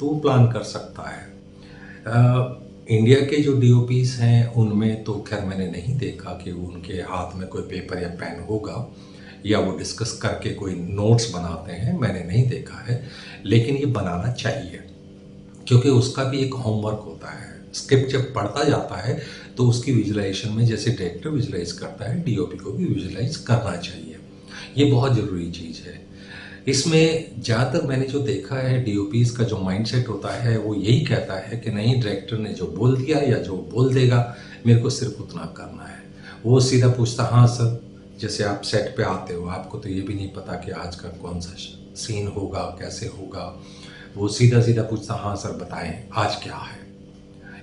तो वो प्लान कर सकता है। इंडिया के जो डीओपीज़ हैं उनमें तो खैर मैंने नहीं देखा कि उनके हाथ में कोई पेपर या पेन होगा या वो डिस्कस करके कोई नोट्स बनाते हैं, मैंने नहीं देखा है। लेकिन ये बनाना चाहिए क्योंकि उसका भी एक होमवर्क होता है। स्क्रिप्ट जब पढ़ता जाता है तो उसकी विजुलाइजेशन में जैसे डायरेक्टर विजुलाइज करता है, डीओपी को भी विजुलाइज करना चाहिए। ये बहुत ज़रूरी चीज़ है। इसमें ज़्यादातर मैंने जो देखा है डीओपीज़ का जो माइंडसेट होता है वो यही कहता है कि नहीं, डायरेक्टर ने जो बोल दिया या जो बोल देगा मेरे को सिर्फ उतना करना है। वो सीधा पूछता, हाँ सर, जैसे आप सेट पे आते हो, आपको तो ये भी नहीं पता कि आज का कौन सा सीन होगा, कैसे होगा। वो सीधा सीधा पूछता, हाँ सर बताएं आज क्या है।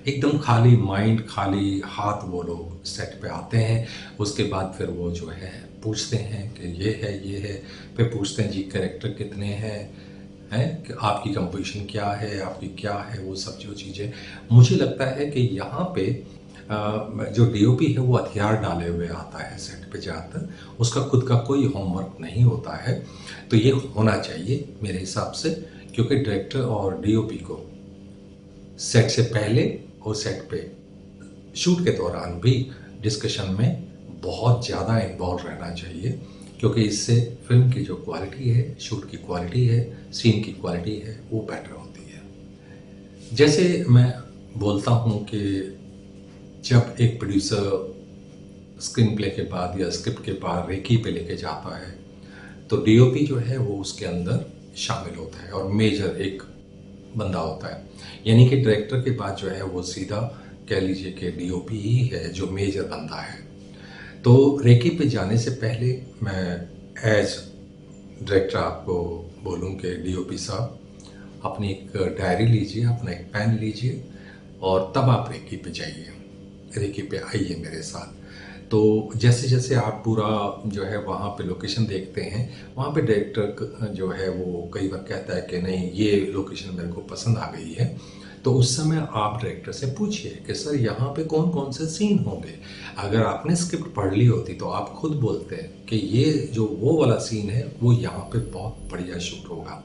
एकदम खाली माइंड, खाली हाथ वो लोग सेट पे आते हैं। उसके बाद फिर वो जो है पूछते हैं कि ये है ये है, फिर पूछते हैं जी कैरेक्टर कितने हैं कि आपकी कंपोजिशन क्या है, आपकी क्या है, वो सब जो चीज़ें। मुझे लगता है कि यहाँ पे जो डीओपी है वो हथियार डाले हुए आता है सेट पे ज़्यादातर, उसका खुद का कोई होमवर्क नहीं होता है। तो ये होना चाहिए मेरे हिसाब से, क्योंकि डायरेक्टर और डीओपी को सेट से पहले और सेट पे शूट के दौरान भी डिस्कशन में बहुत ज़्यादा इन्वॉल्व रहना चाहिए, क्योंकि इससे फिल्म की जो क्वालिटी है, शूट की क्वालिटी है, सीन की क्वालिटी है, वो बेटर होती है। जैसे मैं बोलता हूँ कि जब एक प्रोड्यूसर स्क्रीन प्ले के बाद या स्क्रिप्ट के बाद रेकी पे लेके जाता है तो डीओपी जो है वो उसके अंदर शामिल होता है और मेजर एक बंदा होता है। यानी कि डायरेक्टर के बाद जो है वो सीधा कह लीजिए कि डीओपी ही है जो मेजर बंदा है। तो रेकी पे जाने से पहले मैं एज डायरेक्टर आपको बोलूं कि डीओपी साहब, अपनी एक डायरी लीजिए, अपना एक पेन लीजिए और तब आप रेकी पे जाइए, रेकी पे आइए मेरे साथ। तो जैसे जैसे आप पूरा जो है वहाँ पे लोकेशन देखते हैं, वहाँ पे डायरेक्टर जो है वो कई बार कहता है कि नहीं ये लोकेशन मेरे को पसंद आ गई है। तो उस समय आप डायरेक्टर से पूछिए कि सर यहाँ पे कौन कौन से सीन होंगे। अगर आपने स्क्रिप्ट पढ़ ली होती तो आप खुद बोलते हैं कि ये जो वो वाला सीन है वो यहाँ पे बहुत बढ़िया शूट होगा।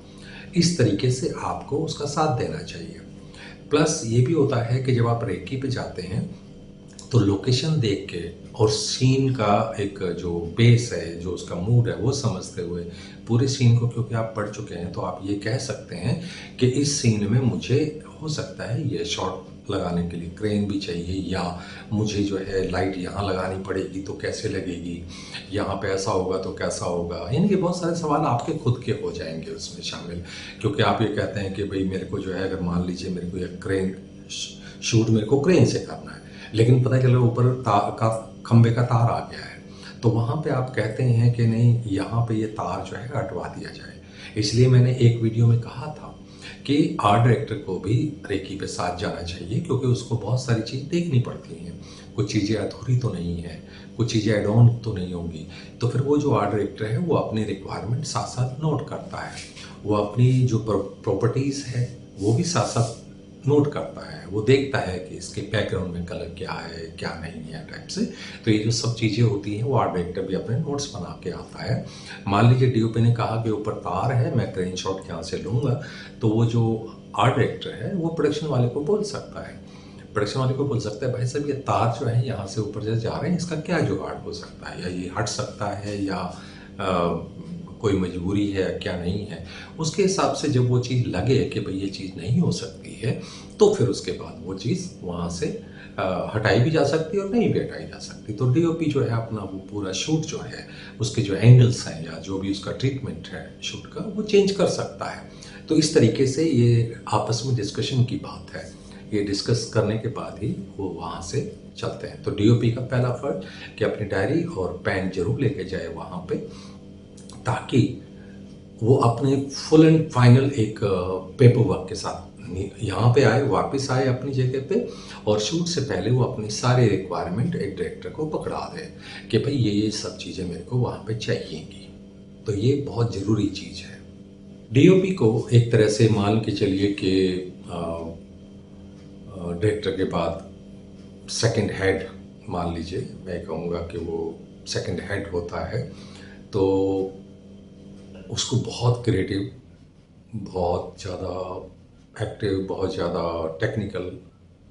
इस तरीके से आपको उसका साथ देना चाहिए। प्लस ये भी होता है कि जब आप रेकी पे जाते हैं तो लोकेशन देख के और सीन का एक जो बेस है, जो उसका मूड है, वो समझते हुए पूरे सीन को, क्योंकि आप पढ़ चुके हैं, तो आप ये कह सकते हैं कि इस सीन में मुझे हो सकता है ये शॉट लगाने के लिए क्रेन भी चाहिए, या मुझे जो है लाइट यहाँ लगानी पड़ेगी तो कैसे लगेगी, यहाँ पे ऐसा होगा तो कैसा होगा। यानी कि बहुत सारे सवाल आपके खुद के हो जाएंगे उसमें शामिल, क्योंकि आप ये कहते हैं कि भाई मेरे को जो है, अगर मान लीजिए मेरे को ये क्रेन शूट मेरे को क्रेन से करना है, लेकिन पता चला ऊपर तार का, खंबे का तार आ गया है, तो वहाँ पे आप कहते हैं कि नहीं यहाँ पे ये तार जो है हटवा दिया जाए। इसलिए मैंने एक वीडियो में कहा था कि आर्ट डायरेक्टर को भी रेकी पे साथ जाना चाहिए, क्योंकि उसको बहुत सारी चीज़ देखनी पड़ती हैं। कुछ चीज़ें अधूरी तो नहीं है, कुछ चीज़ें एड ऑन तो नहीं होंगी। तो फिर वो जो आर्ट डायरेक्टर है वो अपनी रिक्वायरमेंट साथ साथ नोट करता है, वो अपनी जो प्रॉपर्टीज़ है वो भी साथ साथ नोट करता है। वो देखता है कि इसके बैकग्राउंड में कलर क्या है क्या नहीं है टाइप से। तो ये जो सब चीज़ें होती हैं वो आर्ट डायरेक्टर भी अपने नोट्स बना के आता है। मान लीजिए डीओपी ने कहा कि ऊपर तार है, मैं क्रेन शॉट यहाँ से लूँगा, तो वो जो आर्ट डायरेक्टर है वो प्रोडक्शन वाले को बोल सकता है, प्रोडक्शन वाले को बोल सकता है, भाई साहब ये तार जो है यहाँ से ऊपर से जा रहे हैं, इसका क्या जुगाड़ हो सकता है, या ये हट सकता है, या कोई मजबूरी है क्या नहीं है। उसके हिसाब से जब वो चीज़ लगे कि भाई ये चीज़ नहीं हो सकती है, तो फिर उसके बाद वो चीज़ वहाँ से हटाई भी जा सकती है और नहीं भी हटाई जा सकती। तो डीओपी जो है अपना वो पूरा शूट जो है, उसके जो एंगल्स हैं या जो भी उसका ट्रीटमेंट है शूट का, वो चेंज कर सकता है। तो इस तरीके से ये आपस में डिस्कशन की बात है, ये डिस्कस करने के बाद ही वो वहाँ से चलते हैं। तो डीओपी का पहला फर्ज कि अपनी डायरी और पेन जरूर लेके जाए वहाँ पे, ताकि वो अपने फुल एंड फाइनल एक पेपर वर्क के साथ यहाँ पे आए, वापस आए अपनी जगह पे, और शूट से पहले वो अपनी सारे रिक्वायरमेंट एक डायरेक्टर को पकड़ा दे कि भाई ये सब चीज़ें मेरे को वहाँ पे चाहिएंगी। तो ये बहुत ज़रूरी चीज़ है। डीओपी को एक तरह से मान के चलिए कि डायरेक्टर के बाद सेकंड हेड मान लीजिए, मैं कहूँगा कि वो सेकंड हेड होता है। तो उसको बहुत क्रिएटिव, बहुत ज़्यादा एक्टिव, बहुत ज़्यादा टेक्निकल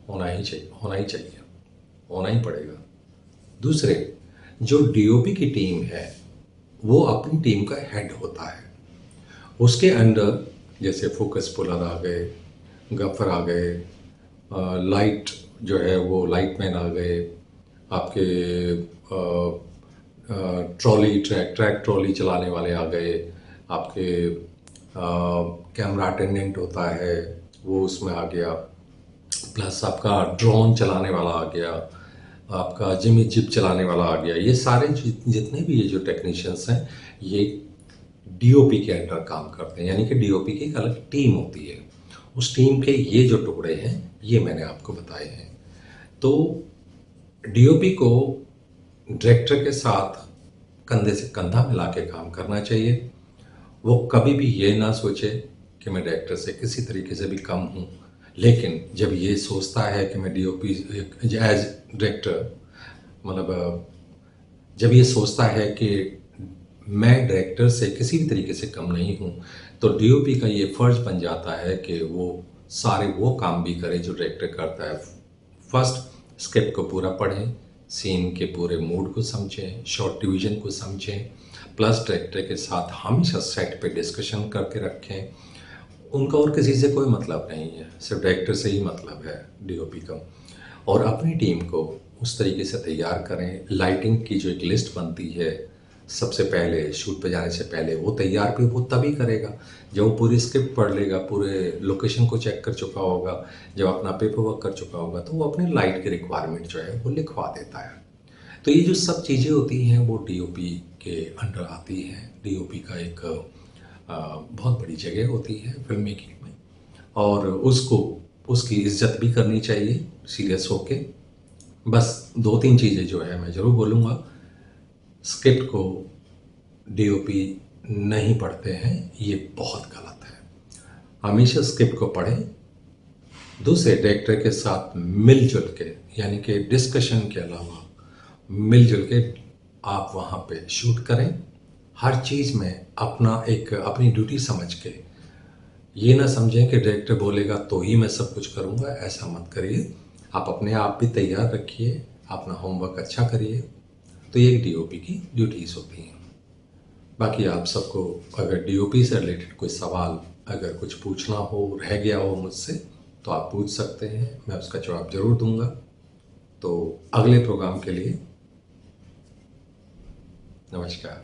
होना ही पड़ेगा। दूसरे, जो डीओपी की टीम है वो अपनी टीम का हेड होता है। उसके अंडर जैसे फोकस पुलर आ गए, गफर आ गए, लाइट जो है वो लाइट मैन आ गए, आपके ट्रॉली ट्रैक ट्रॉली चलाने वाले आ गए, आपके कैमरा अटेंडेंट होता है वो उसमें आ गया, प्लस आपका ड्रोन चलाने वाला आ गया, आपका जिमी जिप चलाने वाला आ गया। ये सारे जितने भी ये जो टेक्नीशियंस हैं ये डीओपी के अंडर काम करते हैं, यानी कि डीओपी की एक अलग टीम होती है। उस टीम के ये जो टुकड़े हैं ये मैंने आपको बताए हैं। तो डीओपी को डायरेक्टर के साथ कंधे से कंधा मिला के काम करना चाहिए। वो कभी भी ये ना सोचे कि मैं डायरेक्टर से किसी तरीके से भी कम हूँ, लेकिन जब ये सोचता है कि मैं डीओपी एज डायरेक्टर, मतलब जब ये सोचता है कि मैं डायरेक्टर से किसी भी तरीके से कम नहीं हूँ, तो डीओपी का ये फ़र्ज बन जाता है कि वो सारे वो काम भी करे जो डायरेक्टर करता है। फर्स्ट, स्क्रिप्ट को पूरा पढ़ें, सीन के पूरे मूड को समझें, शॉर्ट डिवीज़न को समझें, प्लस डायरेक्टर के साथ हमेशा सेट पे डिस्कशन करके रखें। उनका और किसी से कोई मतलब नहीं है, सिर्फ डायरेक्टर से ही मतलब है डीओपी का। और अपनी टीम को उस तरीके से तैयार करें। लाइटिंग की जो एक लिस्ट बनती है सबसे पहले शूट पे जाने से पहले, वो तैयार भी वो तभी करेगा जब वो पूरी स्क्रिप्ट पढ़ लेगा, पूरे लोकेशन को चेक कर चुका होगा, जब अपना पेपर वर्क कर चुका होगा, तो वो अपने लाइट की रिक्वायरमेंट जो है वो लिखवा देता है। तो ये जो सब चीज़ें होती हैं वो डीओपी के अंडर आती हैं। डीओपी का एक बहुत बड़ी जगह होती है फिल्म मेकिंग में, और उसको उसकी इज्जत भी करनी चाहिए सीरियस होके। बस दो तीन चीज़ें जो है मैं ज़रूर बोलूँगा। स्क्रिप्ट को डीओपी नहीं पढ़ते हैं, ये बहुत गलत है। हमेशा स्क्रिप्ट को पढ़ें। दूसरे, डायरेक्टर के साथ मिलजुल के, यानी कि डिस्कशन के अलावा मिलजुल के आप वहाँ पे शूट करें। हर चीज़ में अपना एक अपनी ड्यूटी समझ के, ये ना समझें कि डायरेक्टर बोलेगा तो ही मैं सब कुछ करूँगा, ऐसा मत करिए। आप अपने आप भी तैयार रखिए, अपना होमवर्क अच्छा करिए। तो ये डीओपी की ड्यूटीज़ होती हैं। बाकी आप सबको अगर डीओपी से रिलेटेड कोई सवाल अगर कुछ पूछना हो, रह गया हो मुझसे, तो आप पूछ सकते हैं, मैं उसका जवाब ज़रूर दूंगा। तो अगले प्रोग्राम के लिए नमस्कार।